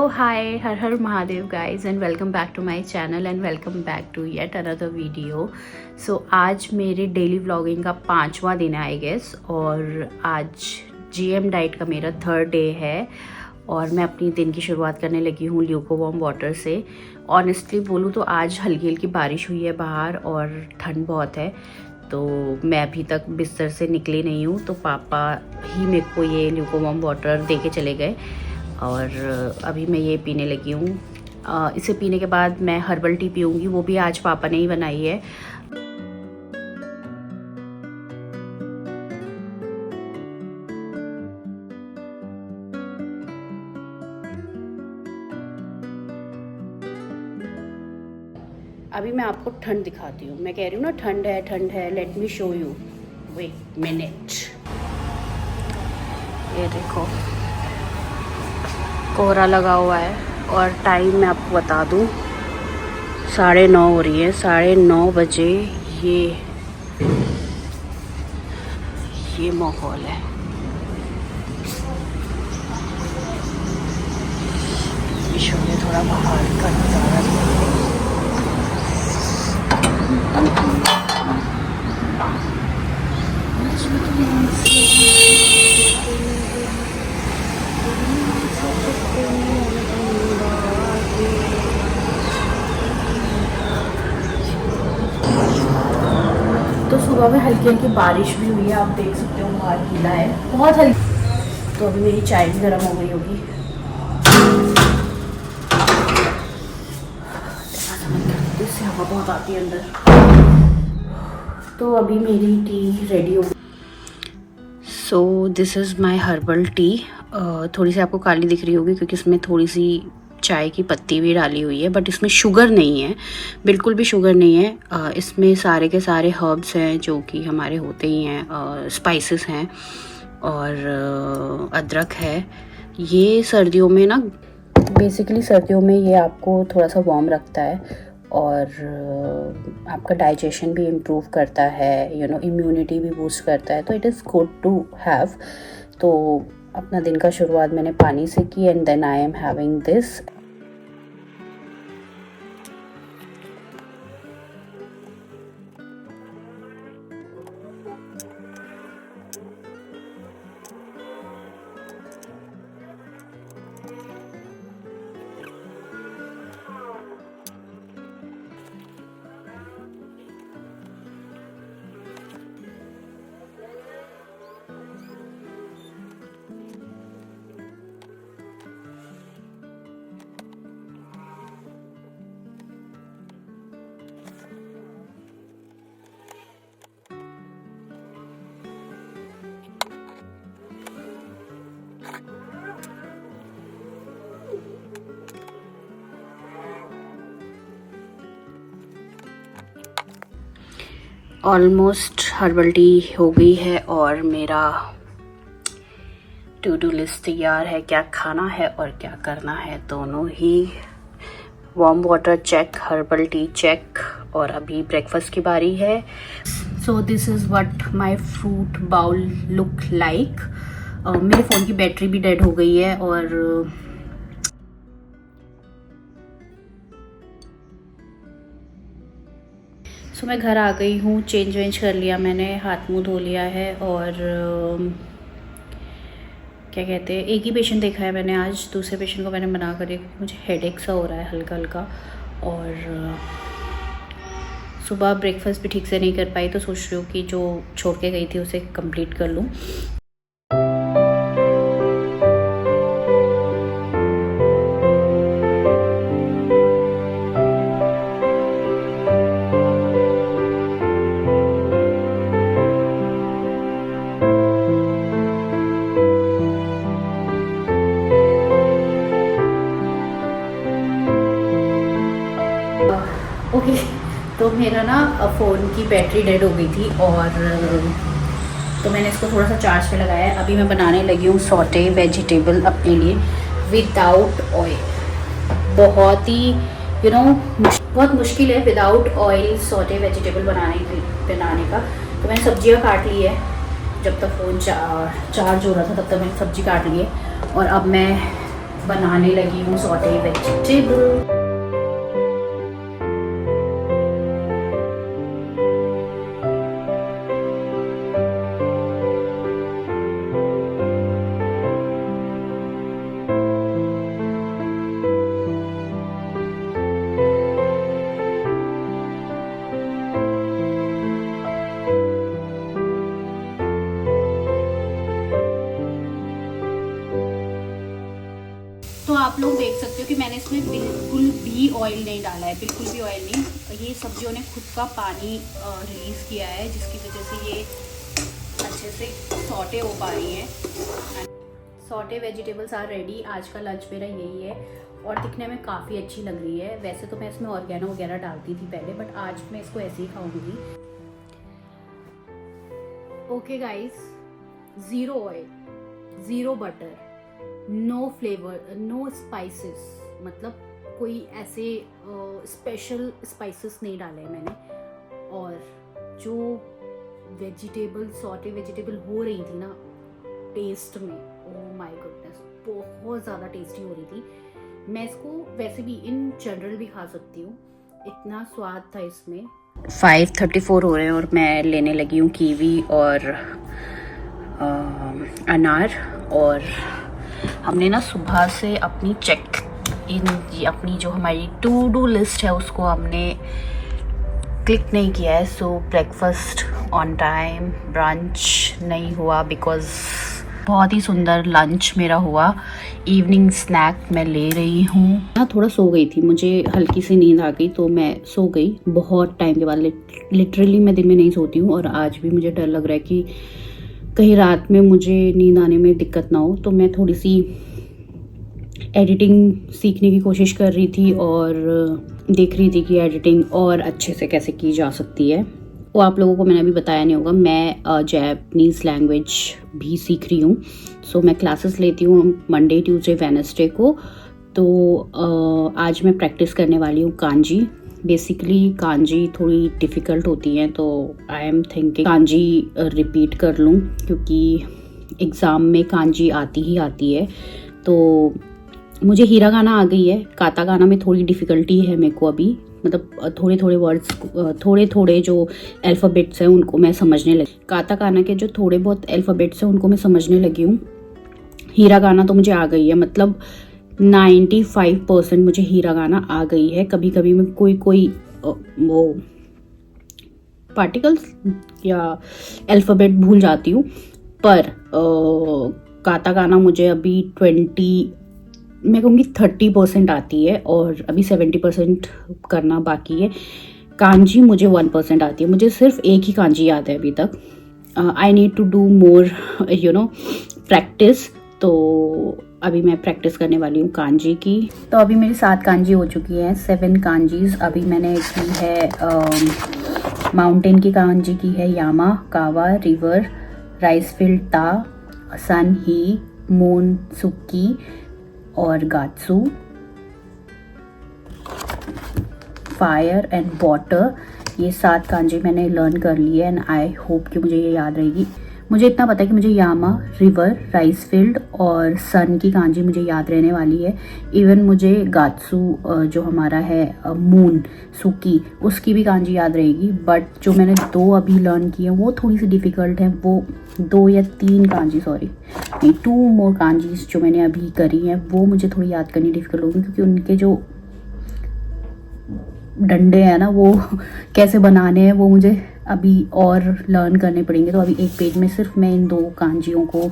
Hi, Har Har Mahadev guys and welcome back to my channel and welcome back to yet another video. So आज मेरे daily vlogging का 5वां दिन है आई गेस, और आज जीएम डाइट का मेरा 3rd डे है और मैं अपनी दिन की शुरुआत करने लगी हूँ ल्यूकोवार्म वाटर से। ऑनेस्टली बोलूँ तो आज हल्की हल्की बारिश हुई है बाहर और ठंड बहुत है, तो मैं अभी तक बिस्तर से निकली नहीं हूँ, तो पापा ही मेरे को ये ल्यूकोवार्म वाटर दे के चले गए और अभी मैं ये पीने लगी हूँ। इसे पीने के बाद मैं हर्बल टी पीऊँगी, वो भी आज पापा ने ही बनाई है। अभी मैं आपको ठंड दिखाती हूँ। मैं कह रही हूँ ना ठंड है, let me show you, wait minute. ये देखो कोहरा लगा हुआ है और टाइम मैं आपको बता दूँ 9:30 हो रही है। 9:30 बजे ये माहौल है। विश्व में थोड़ा बाहर का नज़ारा तो सुबह में हल्की हल्की बारिश भी हुई है, आप देख सकते हो बाहर गीला है बहुत हल्की। तो अभी मेरी चाय भी गर्म हो गई होगी। इससे हवा बहुत आती है अंदर। तो अभी मेरी टी रेडी हो गई। सो this is my herbal tea. थोड़ी सी आपको काली दिख रही होगी क्योंकि इसमें थोड़ी सी चाय की पत्ती भी डाली हुई है, बट इसमें शुगर नहीं है, बिल्कुल भी शुगर नहीं है। इसमें सारे के सारे हर्ब्स हैं जो कि हमारे होते ही हैं, स्पाइसेस हैं और अदरक है। ये सर्दियों में ना, बेसिकली सर्दियों में ये आपको थोड़ा सा वार्म रखता है और आपका डाइजेशन भी इम्प्रूव करता है, इम्यूनिटी भी बूस्ट करता है, तो it is good to have. तो अपना दिन का शुरुआत मैंने पानी से की and then I am having this. Almost herbal tea हो गई है और मेरा टू डू लिस्ट तैयार है, क्या खाना है और क्या करना है दोनों ही। Warm water check, herbal tea check, और अभी ब्रेकफास्ट की बारी है। So this is what my fruit bowl look like. मेरे फ़ोन की बैटरी भी डेड हो गई है और सो मैं घर आ गई हूँ, चेंज वेंज कर लिया मैंने, हाथ मुंह धो लिया है और क्या कहते हैं, एक ही पेशेंट देखा है मैंने आज, दूसरे पेशेंट को मैंने मना कर दिया क्योंकि मुझे हेडेक सा हो रहा है हल्का हल्का। और सुबह ब्रेकफास्ट भी ठीक से नहीं कर पाई, तो सोच रही हूँ कि जो छोड़ के गई थी उसे कंप्लीट कर लूँ। ओके, तो मेरा ना फ़ोन की बैटरी डेड हो गई थी और तो मैंने इसको थोड़ा सा चार्ज पे लगाया है। अभी मैं बनाने लगी हूँ सॉटे वेजिटेबल अपने लिए विदाउट ऑयल। बहुत ही बहुत मुश्किल है विदाउट ऑयल सॉटे वेजिटेबल बनाने का। तो मैंने सब्जियाँ काट ली है, जब तक फ़ोन चार्ज हो रहा था तब तक मैंने सब्जी काट ली है और अब मैं बनाने लगी हूँ सॉटे वेजिटेबल। तो आप लोग देख सकते हो कि मैंने इसमें बिल्कुल भी ऑयल नहीं डाला है, बिल्कुल भी ऑयल नहीं। ये सब्जियों ने खुद का पानी रिलीज़ किया है, जिसकी वजह से ये अच्छे से सॉटे हो पा रही हैं। Saute vegetables are ready. आज का लंच मेरा यही है और दिखने में काफ़ी अच्छी लग रही है। वैसे तो मैं इसमें ऑर्गेनो वगैरह डालती थी पहले, बट आज मैं इसको ऐसे ही खाऊंगी। Okay guys, zero oil, zero butter, no flavour, no spices, मतलब कोई ऐसे स्पेशल स्पाइसेस नहीं डाले हैं मैंने। और जो वेजिटेबल सॉटे वेजिटेबल हो रही थी ना टेस्ट में, ओह माय गुडनेस, बहुत ज़्यादा टेस्टी हो रही थी। मैं इसको वैसे भी इन जनरल भी खा सकती हूँ, इतना स्वाद था इसमें। 5:34 हो रहे हैं और मैं लेने लगी हूँ कीवी और अनार। और हमने ना सुबह से अपनी अपनी जो हमारी टू डू लिस्ट है उसको हमने क्लिक नहीं किया है। सो ब्रेकफास्ट ऑन टाइम, ब्रंच नहीं हुआ बिकॉज़ बहुत ही सुंदर लंच मेरा हुआ। इवनिंग स्नैक मैं ले रही हूँ ना, थोड़ा सो गई थी, मुझे हल्की सी नींद आ गई तो मैं सो गई बहुत टाइम के बाद। लिटरली मैं दिन में नहीं सोती हूँ और आज भी मुझे डर लग रहा है कि कहीं रात में मुझे नींद आने में दिक्कत ना हो। तो मैं थोड़ी सी एडिटिंग सीखने की कोशिश कर रही थी और देख रही थी कि एडिटिंग और अच्छे से कैसे की जा सकती है। वो आप लोगों को मैंने अभी बताया नहीं होगा, मैं जैपनीज़ लैंग्वेज भी सीख रही हूँ। सो मैं क्लासेस लेती हूँ मंडे, ट्यूसडे, वेडनेसडे को। तो आज मैं प्रैक्टिस करने वाली हूँ कांजी। बेसिकली कांजी थोड़ी डिफ़िकल्ट होती हैं, तो I am thinking kanji repeat कर लूँ, क्योंकि एग्ज़ाम में कांजी आती ही आती है। तो मुझे हीरागाना आ गई है, कातागाना में थोड़ी डिफ़िकल्टी है मेरे को अभी, मतलब थोड़े थोड़े वर्ड्स, थोड़े थोड़े जो अल्फ़ाबेट्स हैं उनको मैं समझने लगी। काताकाना के जो थोड़े बहुत अल्फ़ाबेट्स हैं उनको मैं समझने लगी हूँ। हीरागाना तो मुझे आ गई है, मतलब 95% मुझे हीरागाना आ गई है। कभी कभी मैं कोई वो पार्टिकल्स या अल्फ़ाबेट भूल जाती हूँ, पर काताकाना मुझे अभी 30% आती है और अभी 70% करना बाकी है। कांजी मुझे 1% आती है, मुझे सिर्फ एक ही कांजी याद है अभी तक। I need to do more practice. तो अभी मैं प्रैक्टिस करने वाली हूँ कांजी की। तो अभी मेरी 7 कांजी हो चुकी हैं, 7 कांजीज। अभी मैंने की है माउंटेन की कांजी की है, यामा, कावा, रिवर, राइस फील्ड, ता, सन, ही, मून, सुकी और गात्सू, फायर एंड वाटर। ये 7 कांजी मैंने लर्न कर ली है एंड आई होप कि मुझे ये याद रहेगी। मुझे इतना पता है कि मुझे यामा, रिवर, राइस फील्ड और सन की कांजी मुझे याद रहने वाली है। इवन मुझे गात्सू जो हमारा है मून, सुकी, उसकी भी कांजी याद रहेगी। बट जो मैंने 2 अभी लर्न की है वो थोड़ी सी डिफ़िकल्ट है। वो 2 या 3 कांजी, सॉरी नहीं, 2 मोर कांजीज जो मैंने अभी करी हैं वो मुझे थोड़ी याद करनी डिफ़िकल्ट होगी, क्योंकि उनके जो डंडे हैं ना वो कैसे बनाने हैं वो मुझे अभी और लर्न करने पड़ेंगे। तो अभी एक पेज में सिर्फ मैं इन 2 कांजियों को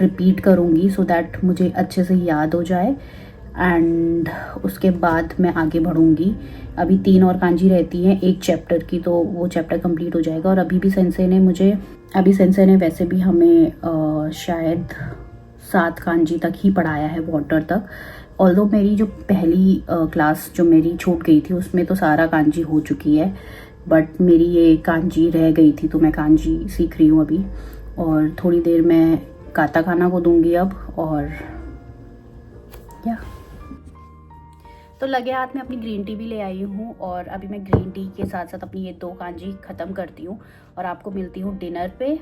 रिपीट करूँगी सो दैट मुझे अच्छे से याद हो जाए एंड उसके बाद मैं आगे बढ़ूँगी। अभी 3 और कांजी रहती हैं एक चैप्टर की, तो वो चैप्टर कंप्लीट हो जाएगा। और अभी सेंसे ने वैसे भी हमें शायद 7 कांजी तक ही पढ़ाया है, वाटर तक। ऑल्दो मेरी जो पहली क्लास जो मेरी छूट गई थी उसमें तो सारा कांजी हो चुकी है, बट मेरी ये कांजी रह गई थी, तो मैं कांजी सीख रही हूँ अभी। और थोड़ी देर मैं काताकाना को दूंगी अब। और या तो लगे हाथ में अपनी ग्रीन टी भी ले आई हूँ और अभी मैं ग्रीन टी के साथ साथ अपनी ये 2 कांजी ख़त्म करती हूँ और आपको मिलती हूँ डिनर पे।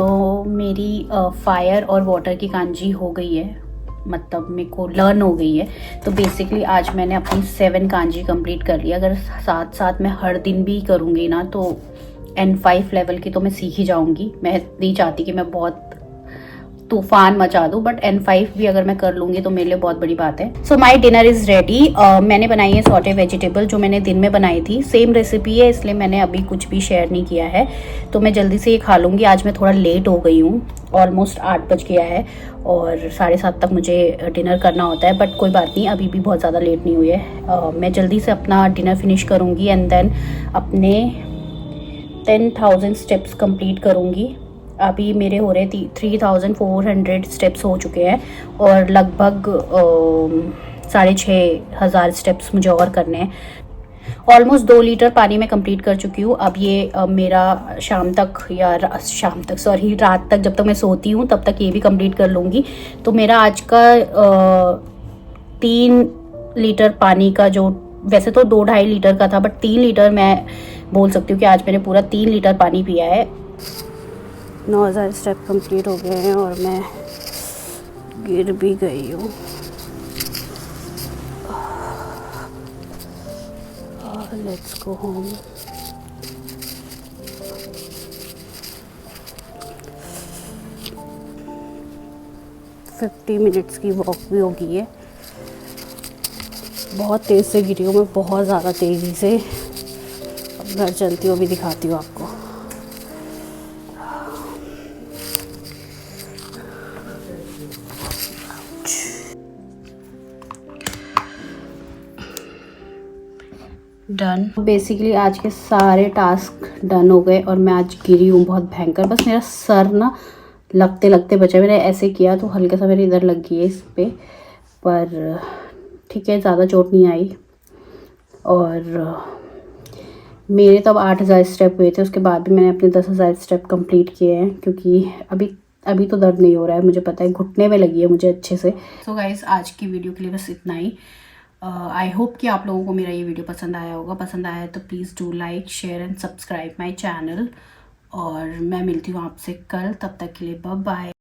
तो मेरी फायर और वाटर की कांजी हो गई है, मतलब मेरे को लर्न हो गई है। तो बेसिकली आज मैंने अपनी 7 कांजी कंप्लीट कर लिया। अगर साथ साथ मैं हर दिन भी करूँगी ना तो N5 लेवल की तो मैं सीख ही जाऊँगी। मैं नहीं चाहती कि मैं बहुत तूफान मचा दूँ, बट N5 भी अगर मैं कर लूँगी तो मेरे लिए बहुत बड़ी बात है। सो माई डिनर इज़ रेडी। मैंने बनाई है सॉटे वेजिटेबल, जो मैंने दिन में बनाई थी। सेम रेसिपी है, इसलिए मैंने अभी कुछ भी शेयर नहीं किया है। तो मैं जल्दी से ये खा लूँगी। आज मैं थोड़ा लेट हो गई हूँ, ऑलमोस्ट 8 बज गया है और 7:30 तक मुझे डिनर करना होता है, बट कोई बात नहीं, अभी भी बहुत ज़्यादा लेट नहीं हुई है। मैं जल्दी से अपना डिनर फिनिश करूँगी एंड देन अपने 10,000 स्टेप्स कंप्लीट करूँगी। अभी मेरे हो रहे 3,400 स्टेप्स हो चुके हैं और लगभग 6,500 स्टेप्स मुझे और करने हैं। ऑलमोस्ट 2 लीटर पानी में कंप्लीट कर चुकी हूँ। अब ये मेरा रात तक जब तक मैं सोती हूँ तब तक ये भी कंप्लीट कर लूँगी। तो मेरा आज का 3 लीटर पानी का, जो वैसे तो 2-2.5 लीटर का था, बट 3 लीटर मैं बोल सकती हूँ कि आज मैंने पूरा 3 लीटर पानी पिया है। 9,000 स्टेप कंप्लीट हो गए हैं और मैं गिर भी गई हूँ। Let's go home. Fifty minutes की वॉक भी हो गई है। बहुत तेज़ से गिरी हूँ मैं, बहुत ज़्यादा तेज़ी से। अब घर चलती हूँ, अभी दिखाती हूँ आपको। डन। बेसिकली आज के सारे टास्क डन हो गए और मैं आज गिरी हूँ बहुत भयंकर। बस मेरा सर ना लगते लगते बचा। मैंने ऐसे किया तो हल्का सा मेरे इधर लग गई है इस पे, पर ठीक है, ज़्यादा चोट नहीं आई। और मेरे तब 8,000 स्टेप हुए थे, उसके बाद भी मैंने अपने 10,000 स्टेप कंप्लीट किए हैं, क्योंकि अभी तो दर्द नहीं हो रहा है, मुझे पता है, घुटने में लगी है मुझे अच्छे से। सो गाइस, आज की वीडियो के लिए बस इतना ही। आई होप कि आप लोगों को मेरा ये वीडियो पसंद आया होगा। पसंद आया तो please do like, share and subscribe my channel. और मैं मिलती हूँ आपसे कल, तब तक के लिए बाय बाय।